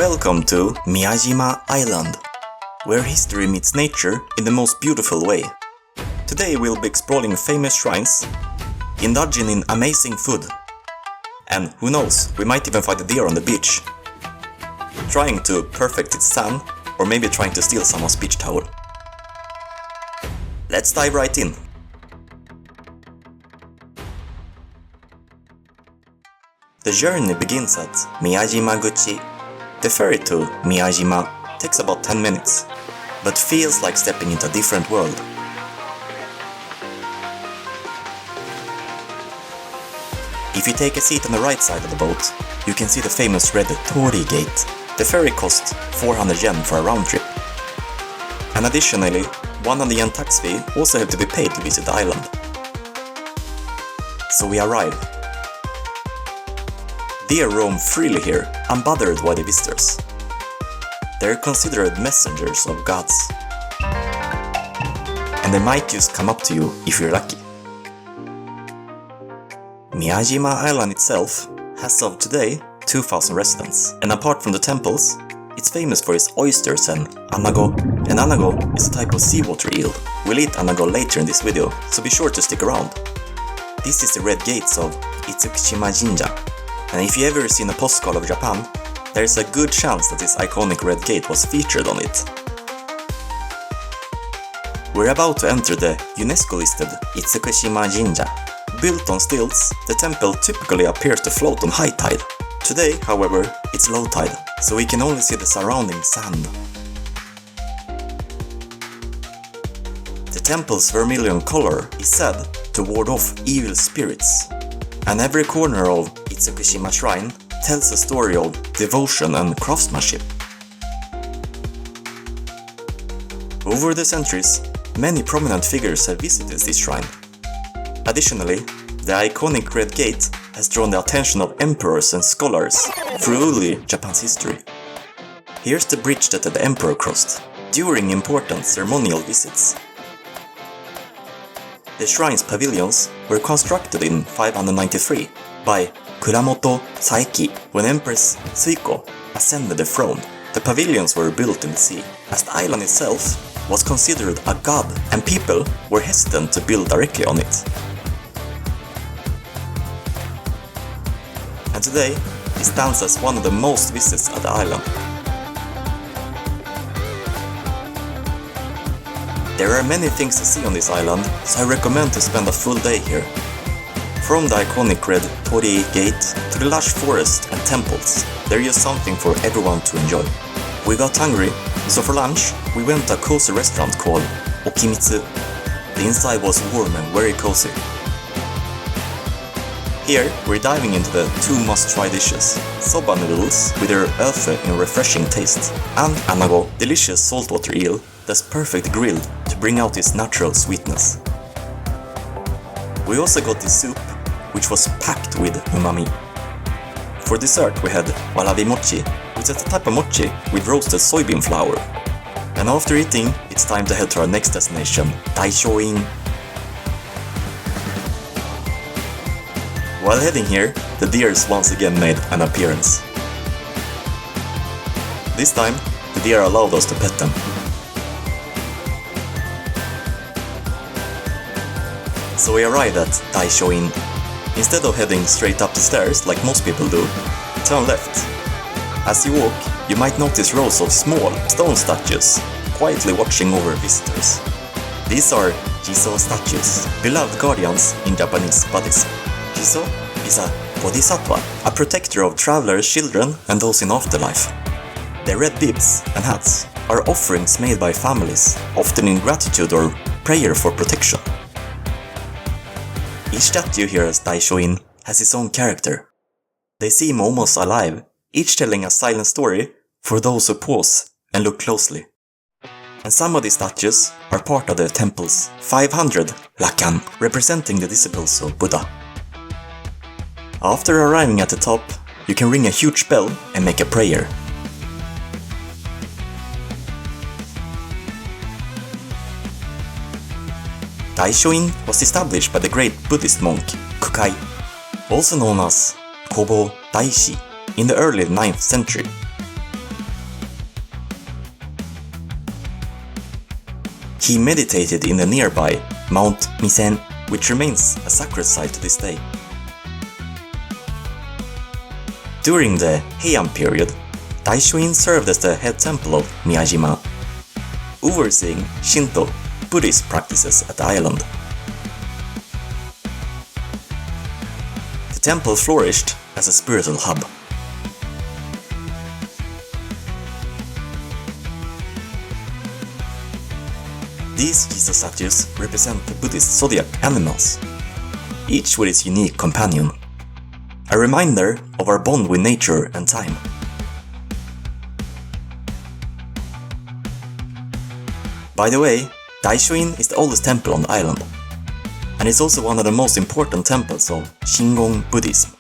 Welcome to Miyajima Island, where history meets nature in the most beautiful way. Today we'll be exploring famous shrines, indulging in amazing food, and who knows, we might even find a deer on the beach, trying to perfect its sand, or maybe trying to steal someone's beach towel. Let's dive right in. The journey begins at Miyajima-guchi. The ferry to Miyajima takes about 10 minutes, but feels like stepping into a different world. If you take a seat on the right side of the boat, you can see the famous red torii gate. The ferry costs 400 yen for a round trip. And additionally, 100 yen tax fee also have to be paid to visit the island. So we arrive. Deer roam freely here, unbothered by the visitors. They're considered messengers of gods. And they might just come up to you if you're lucky. Miyajima Island itself has of today 2,000 residents, and apart from the temples, it's famous for its oysters and anago. And anago is a type of seawater eel. We'll eat anago later in this video, so be sure to stick around. This is the red gates of Itsukushima Jinja. And if you ever seen a postcard of Japan, there's a good chance that this iconic red gate was featured on it. We're about to enter the UNESCO-listed Itsukushima Jinja. Built on stilts, the temple typically appears to float on high tide. Today, however, it's low tide, so we can only see the surrounding sand. The temple's vermilion color is said to ward off evil spirits, and every corner of Itsukushima Shrine tells a story of devotion and craftsmanship. Over the centuries, many prominent figures have visited this shrine. Additionally, the iconic Red Gate has drawn the attention of emperors and scholars through early Japan's history. Here's the bridge that the emperor crossed during important ceremonial visits. The shrine's pavilions were constructed in 593 by Kuramoto Saeki when Empress Suiko ascended the throne. The pavilions were built in the sea, as the island itself was considered a god and people were hesitant to build directly on it. And today, it stands as one of the most visits at the island. There are many things to see on this island, so I recommend to spend a full day here. From the iconic red torii gate to the lush forest and temples, there is something for everyone to enjoy. We got hungry, so for lunch we went to a cozy restaurant called Kimitsu. The inside was warm and very cozy. Here we're diving into the two must-try dishes: Soba noodles with their earthy and refreshing taste, and anago, delicious saltwater eel that's perfect grilled to bring out its natural sweetness. We also got this soup, which was packed with umami. For dessert we had warabi mochi, which is a type of mochi with roasted soybean flour. And after eating, it's time to head to our next destination, Daishoin. While heading here, the deers once again made an appearance. This time, the deer allowed us to pet them. So we arrived at Daishoin. Instead of heading straight up the stairs like most people do, turn left. As you walk, you might notice rows of small stone statues quietly watching over visitors. These are Jiso statues, beloved guardians in Japanese Buddhism. Jiso is a bodhisattva, a protector of travelers, children, and those in afterlife. Their red bibs and hats are offerings made by families, often in gratitude or prayer for protection. Each statue here at Daishoin has its own character. They seem almost alive, each telling a silent story for those who pause and look closely. And some of these statues are part of the temple's 500 rakan, representing the disciples of Buddha. After arriving at the top, you can ring a huge bell and make a prayer. Daishoin was established by the great Buddhist monk Kukai, also known as Kobo Daishi, in the early 9th century. he meditated in the nearby Mount Misen, which remains a sacred site to this day. During the Heian period, Daishoin served as the head temple of Miyajima, overseeing Shinto Buddhist practices at the island. The temple flourished as a spiritual hub. These Giza statues represent the Buddhist zodiac animals, each with its unique companion, a reminder of our bond with nature and time. By the way, Daishoin is the oldest temple on the island, and it's also one of the most important temples of Shingon Buddhism,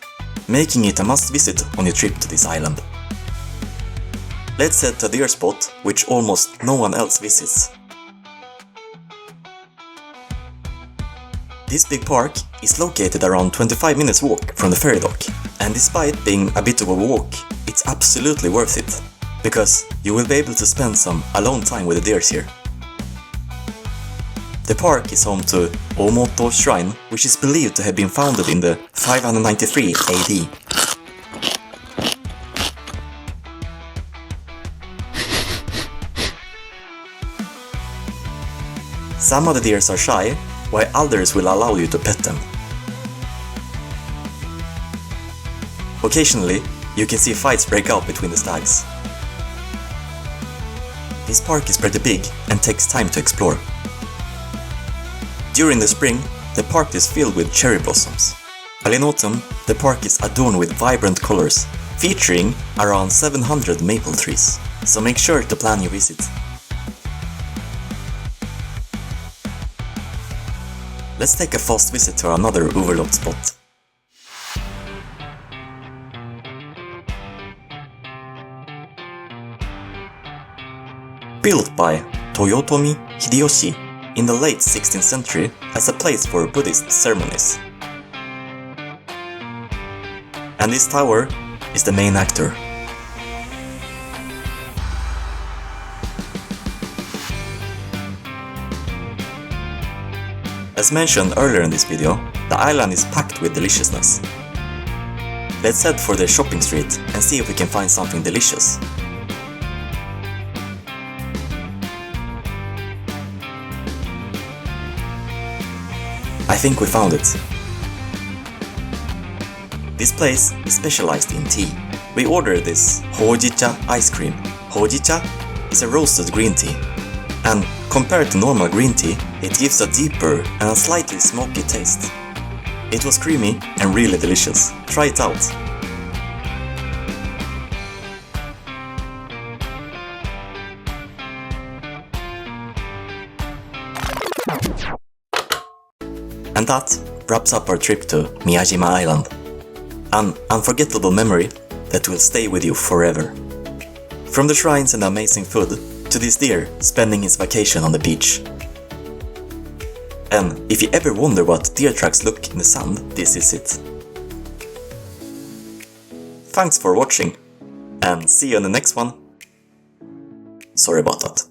making it a must-visit on your trip to this island. Let's head to the deer spot, which almost no one else visits. This big park is located around 25 minutes walk from the ferry dock, and despite being a bit of a walk, it's absolutely worth it, because you will be able to spend some alone time with the deers here. The park is home to Omoto Shrine, which is believed to have been founded in the 593 AD. Some of the deers are shy, while others will allow you to pet them. Occasionally, you can see fights break out between the stags. This park is pretty big and takes time to explore. During the spring, the park is filled with cherry blossoms, while in autumn, the park is adorned with vibrant colors, featuring around 700 maple trees, so make sure to plan your visit. Let's take a fast visit to another overlooked spot. Built by Toyotomi Hideyoshi in the late 16th century as a place for Buddhist ceremonies. And this tower is the main actor. As mentioned earlier in this video, the island is packed with deliciousness. Let's head for the shopping street and see if we can find something delicious. I think we found it. This place is specialized in tea. We ordered this Hojicha Ice Cream. Hojicha is a roasted green tea, and compared to normal green tea, it gives a deeper and a slightly smoky taste. It was creamy and really delicious. Try it out. And that wraps up our trip to Miyajima Island. An unforgettable memory that will stay with you forever. From the shrines and amazing food, to this deer spending his vacation on the beach. And if you ever wonder what deer tracks look in the sand, this is it. Thanks for watching, and see you in the next one. Sorry about that.